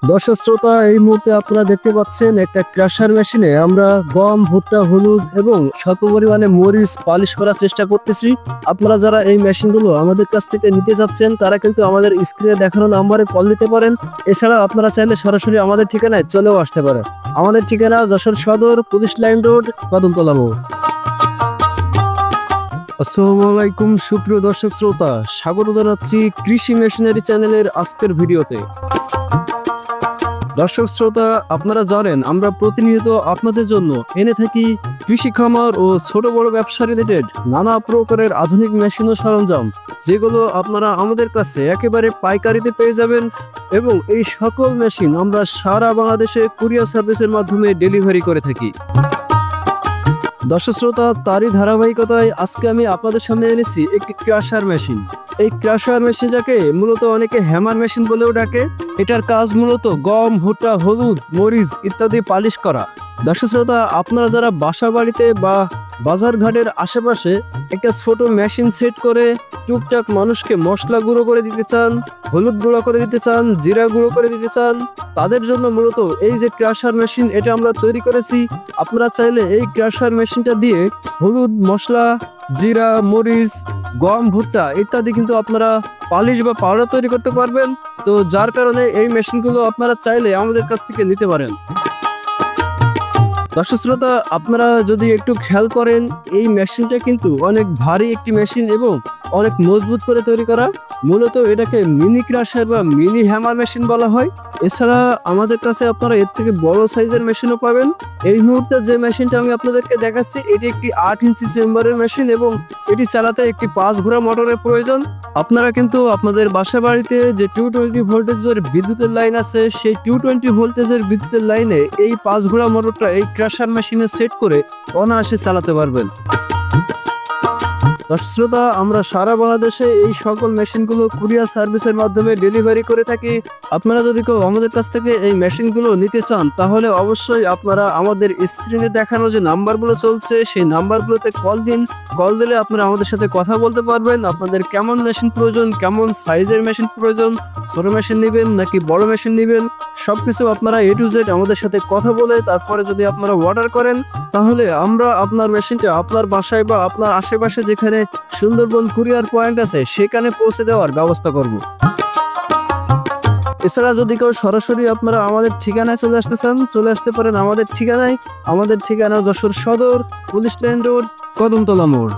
দর্শক শ্রোতা, এই মুহূর্তে আপনারা দেখতে পাচ্ছেন একটা ক্রাশার মেশিনে আমরা গম, ভুট্টা, হলুদ এবং স্বল্প পরিমাণে মরিচ পালিশ করার চেষ্টা করতেছি। আপনারা যারা এই মেশিনগুলো আমাদের কাছ থেকে নিতে যাচ্ছেন তারা কিন্তু আমাদের স্ক্রিনে দেখানো নাম্বারে কল দিতে পারেন। এছাড়া আপনারা চাইলে সরাসরি আমাদের ঠিকানায় চলেও আসতে পারেন। আমাদের ঠিকানা যশোর সদর, পুলিশ লাইন রোড, কদমতলা মোড়। আসসালামু আলাইকুম সুপ্রিয় দর্শক শ্রোতা, স্বাগত জানাচ্ছি কৃষি মেশিনারি চ্যানেলের আজকের ভিডিওতে। দর্শক শ্রোতা, আপনারা জানেন আমরা প্রতিনিয়ত আপনাদের জন্য এনে থাকি কৃষি খামার ও ছোট বড় ব্যবসা রিলেটেড নানা প্রকারের আধুনিক মেশিন ও সরঞ্জাম, যেগুলো আপনারা আমাদের কাছে একেবারে পাইকারিতে পেয়ে যাবেন। এবং এই সকল মেশিন আমরা সারা বাংলাদেশে কুরিয়ার সার্ভিসের মাধ্যমে ডেলিভারি করে থাকি। দর্শক শ্রোতা, তারই ধারাবাহিকতায় আজকে আমি আপনাদের সামনে এনেছি একটি ক্রাশার মেশিন। এই ক্রাশার মেশিনটাকে মূলত অনেকে হ্যামার মেশিন বলেও ডাকে। এটার কাজ মূলত গম, ভুট্টা, হলুদ, মরিচ ইত্যাদি পালিশ করা। দর্শক শ্রোতা, আপনারা যারা বাসা বাড়িতে বা বাজার ঘাটের আশেপাশে একটা ছোট মেশিন সেট করে টুকটাক মানুষকে মশলা গুঁড়ো করে দিতে চান, হলুদ গুঁড়ো করে দিতে চান, জিরা গুঁড়ো করে দিতে চান, তাদের জন্য মূলত এই যে ক্রাশার মেশিন এটা আমরা তৈরি করেছি। আপনারা চাইলে এই ক্রাশার মেশিনটা দিয়ে হলুদ, মশলা, জিরা, মরিচ, গম, ভুট্টা ইত্যাদি কিন্তু আপনারা পালিশ বা পাউডার তৈরি করতে পারবেন। তো যার কারণে এই মেশিনগুলো আপনারা চাইলে আমাদের কাছ থেকে নিতে পারেন। দর্শক শ্রোতা, আপনারা যদি একটু খেয়াল করেন, এই মেশিনটা কিন্তু অনেক ভারী একটি মেশিন এবং অনেক মজবুত করে তৈরি করা। মূলত এটাকে মিনি ক্রাশার বা মিনি হ্যামার মেশিন বলা হয়। এছাড়া আমাদের কাছে আপনারা এর থেকে বড় সাইজের মেশিনও পাবেন। এই মুহূর্তে যে মেশিনটা আমি আপনাদেরকে দেখাচ্ছি এটি একটি 8 ইঞ্চি চেম্বারের মেশিন এবং এটি চালাতে একটি 5 ঘোড়া মোটরের প্রয়োজন। আপনারা কিন্তু আপনাদের বাসা বাড়িতে যে 220 ভোল্টেজের বিদ্যুতের লাইন আছে, সেই 220 ভোল্টেজের বিদ্যুতের লাইনে এই 5 ঘোড়া মোটরটা এই ক্রাশার মেশিনে সেট করে অনায়াসে চালাতে পারবেন। দর্শক শ্রোতা, আমরা সারা বাংলাদেশে এই সকল মেশিনগুলো কুরিয়ার সার্ভিসের মাধ্যমে ডেলিভারি করে থাকি। আপনারা যদি কেউ আমাদের কাছ থেকে এই মেশিনগুলো নিতে চান তাহলে অবশ্যই আপনারা আমাদের স্ক্রিনে দেখানো যে নাম্বারগুলো চলছে সেই নাম্বারগুলোতে কল দিন। কল দিলে আপনারা আমাদের সাথে কথা বলতে পারবেন। আপনাদের কেমন মেশিন প্রয়োজন, কেমন সাইজের মেশিন প্রয়োজন, ছোট মেশিন নেবেন নাকি বড় মেশিন নেবেন, সবকিছু আপনারা A to Z আমাদের সাথে কথা বলে তারপরে যদি আপনারা অর্ডার করেন তাহলে আমরা আপনার মেশিনটা আপনার বাসায় বা আপনার আশেপাশে যেখানে সুন্দরবন কুরিয়ার পয়েন্ট আছে সেখানে পৌঁছে দেওয়ার ব্যবস্থা করব। এছাড়া যদি কেউ সরাসরি আপনারা আমাদের ঠিকানায় চলে আসতে চান, চলে আসতে পারেন আমাদের ঠিকানায়। আমাদের ঠিকানা যশোর সদর, পুলিশ লাইন রোড, কদমতলা মোড়।